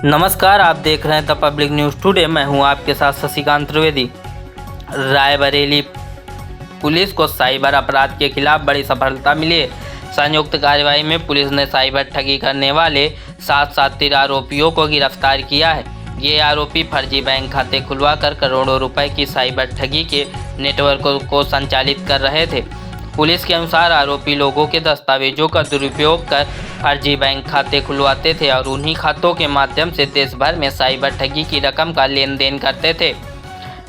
नमस्कार, आप देख रहे हैं द पब्लिक न्यूज़ टुडे। मैं हूं आपके साथ शशिकांत त्रिवेदी। रायबरेली पुलिस को साइबर अपराध के खिलाफ बड़ी सफलता मिली है। संयुक्त कार्रवाई में पुलिस ने साइबर ठगी करने वाले 7 शातिर आरोपियों को गिरफ्तार किया है। ये आरोपी फर्जी बैंक खाते खुलवाकर करोड़ों रुपए की साइबर ठगी के नेटवर्क को संचालित कर रहे थे। पुलिस के अनुसार आरोपी लोगों के दस्तावेजों का दुरुपयोग कर फर्जी बैंक खाते खुलवाते थे और उन्हीं खातों के माध्यम से देश भर में साइबर ठगी की रकम का लेन देन करते थे।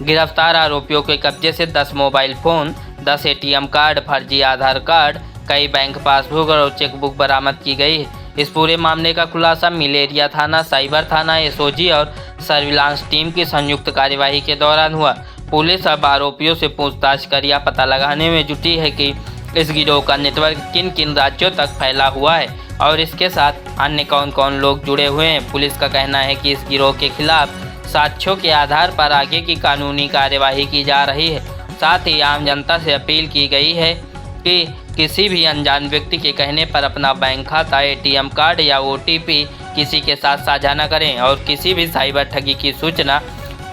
गिरफ्तार आरोपियों के कब्जे से 10 मोबाइल फ़ोन, 10 ATM कार्ड, फर्जी आधार कार्ड, कई बैंक पासबुक और चेकबुक बरामद की गई है। इस पूरे मामले का खुलासा मिलेरिया थाना, साइबर थाना, SOG और सर्विलांस टीम की संयुक्त कार्यवाही के दौरान हुआ। पुलिस अब आरोपियों से पूछताछ कर यह पता लगाने में जुटी है कि इस गिरोह का नेटवर्क किन किन राज्यों तक फैला हुआ है और इसके साथ अन्य कौन कौन लोग जुड़े हुए हैं। पुलिस का कहना है कि इस गिरोह के खिलाफ साक्ष्यों के आधार पर आगे की कानूनी कार्यवाही की जा रही है। साथ ही आम जनता से अपील की गई है कि किसी भी अनजान व्यक्ति के कहने पर अपना बैंक खाता, ATM कार्ड या OTP किसी के साथ साझा न करें और किसी भी साइबर ठगी की सूचना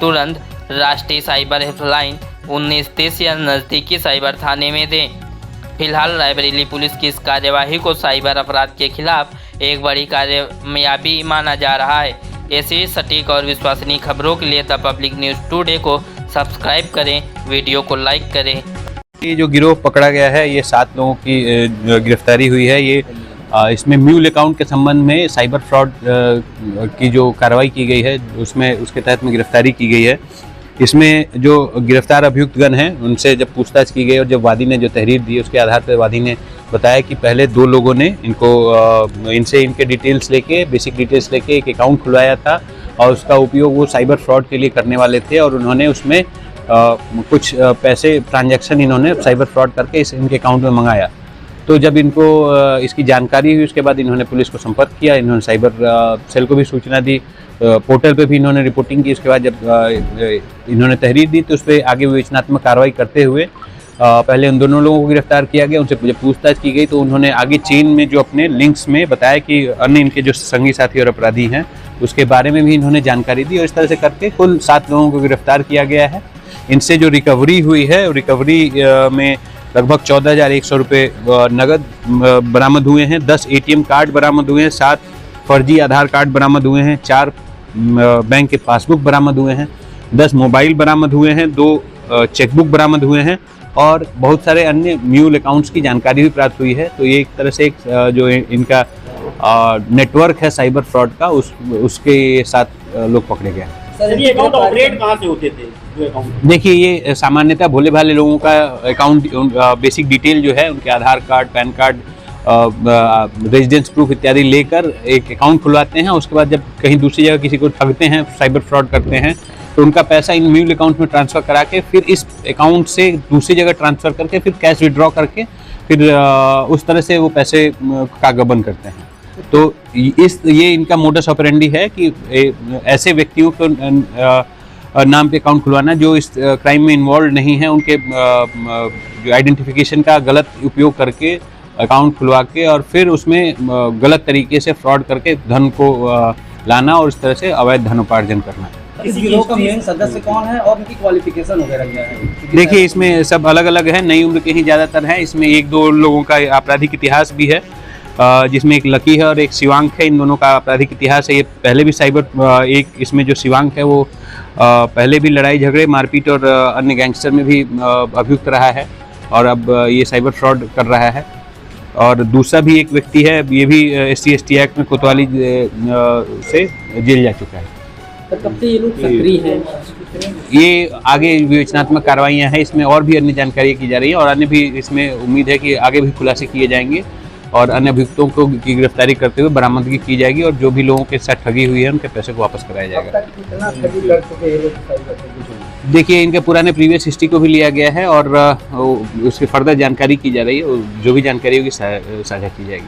तुरंत राष्ट्रीय साइबर हेल्पलाइन 1930 या नज़दीकी साइबर थाने में दें। फिलहाल रायबरेली पुलिस की इस कार्यवाही को साइबर अपराध के खिलाफ एक बड़ी कामयाबी माना जा रहा है। ऐसी सटीक और विश्वसनीय खबरों के लिए द पब्लिक न्यूज़ टुडे को सब्सक्राइब करें, वीडियो को लाइक करें। ये जो गिरोह पकड़ा गया है, ये 7 लोगों की गिरफ्तारी हुई है। ये इसमें म्यूल अकाउंट के संबंध में साइबर फ्रॉड की जो कार्रवाई की गई है उसके तहत में गिरफ्तारी की गई है। इसमें जो गिरफ्तार अभियुक्तगण हैं उनसे जब पूछताछ की गई और जब वादी ने जो तहरीर दी उसके आधार पर वादी ने बताया कि पहले 2 लोगों ने इनसे इनके डिटेल्स लेके, बेसिक डिटेल्स लेके एक अकाउंट खुलवाया था और उसका उपयोग वो साइबर फ्रॉड के लिए करने वाले थे और उन्होंने उसमें कुछ पैसे ट्रांजैक्शन इन्होंने साइबर फ्रॉड करके इनके अकाउंट में मंगाया। तो जब इनको इसकी जानकारी हुई उसके बाद इन्होंने पुलिस को संपर्क किया, इन्होंने साइबर सेल को भी सूचना दी, पोर्टल पे भी इन्होंने रिपोर्टिंग की। उसके बाद जब इन्होंने तहरीर दी तो उस पर आगे विवेचनात्मक कार्रवाई करते हुए पहले उन दोनों लोगों को गिरफ्तार किया गया। उनसे जब पूछताछ की गई तो उन्होंने आगे चेन में जो अपने लिंक्स में बताया कि अन्य इनके जो संगी साथी और अपराधी हैं उसके बारे में भी इन्होंने जानकारी दी और इस तरह से करके कुल 7 लोगों को गिरफ्तार किया गया है। इनसे जो रिकवरी हुई है, रिकवरी में लगभग 14,100 रुपये नगद बरामद हुए हैं, 10 ATM कार्ड बरामद हुए हैं, 7 फर्जी आधार कार्ड बरामद हुए हैं, 4 बैंक के पासबुक बरामद हुए हैं, 10 मोबाइल बरामद हुए हैं, 2 चेकबुक बरामद हुए हैं और बहुत सारे अन्य म्यूल अकाउंट्स की जानकारी भी प्राप्त हुई है। तो ये एक तरह से जो इनका नेटवर्क है साइबर फ्रॉड का उसके साथ लोग पकड़े गए। सर, ये अकाउंट ऑपरेट कहाँ से होते थे? देखिए, ये सामान्यतः भोले भाले लोगों का अकाउंट बेसिक डिटेल जो है उनके Aadhaar card, PAN card, residence proof इत्यादि लेकर एक अकाउंट खुलवाते हैं। उसके बाद जब कहीं दूसरी जगह किसी को ठगते हैं, साइबर फ्रॉड करते हैं तो उनका पैसा इन म्यूल अकाउंट में ट्रांसफ़र करा के फिर इस अकाउंट से दूसरी जगह ट्रांसफ़र करके फिर कैश विड्रॉ करके फिर उस तरह से वो पैसे का गबन करते हैं। तो ये इनका मोडस ऑपरेंडी है कि ऐसे व्यक्तियों को नाम पे अकाउंट खुलवाना जो इस क्राइम में इन्वॉल्व नहीं है, उनके जो आइडेंटिफिकेशन का गलत उपयोग करके अकाउंट खुलवा के और फिर उसमें गलत तरीके से फ्रॉड करके धन को लाना और इस तरह से अवैध धनोपार्जन करना। इस गिरोह का मेन सदस्य कौन है और उनकी क्वालिफिकेशन वगैरह क्या है? देखिए, इसमें सब अलग अलग है, नई उम्र के ही ज़्यादातर हैं। इसमें 1-2 लोगों का आपराधिक इतिहास भी है, जिसमें एक लकी है और एक शिवांक है। इन दोनों का आपराधिक इतिहास है। ये पहले भी एक इसमें जो शिवांक है वो पहले भी लड़ाई झगड़े, मारपीट और अन्य गैंगस्टर में भी अभियुक्त रहा है और अब ये साइबर फ्रॉड कर रहा है। और दूसरा भी एक व्यक्ति है, ये भी SC/ST एक्ट में कोतवाली से जेल जा चुका है। तो कब से ये लोग सक्रिय हैं? ये आगे विवेचनात्मक कार्रवाइयाँ हैं, इसमें और भी अन्य जानकारी की जा रही है और अन्य भी इसमें उम्मीद है कि आगे भी खुलासे किए जाएंगे और अन्य अभियुक्तों को की गिरफ्तारी करते हुए बरामदगी की जाएगी और जो भी लोगों के साथ ठगी हुई है उनके पैसे को वापस कराया जाएगा। कितना ठगी कर चुके हैं लोग? देखिए, इनके पुराने प्रीवियस हिस्ट्री को भी लिया गया है और उसकी फर्दर जानकारी की जा रही है और जो भी जानकारी होगी साझा की जाएगी।